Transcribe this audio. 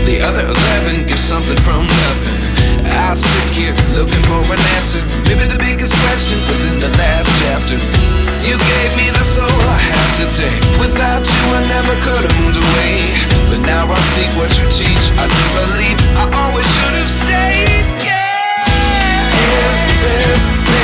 The other 11 get something from nothing. I sit here looking for an answer. Maybe the biggest question was in the last chapter. You gave me the soul I have today. Without you I never could have moved away. But now I see what you teach. I do believe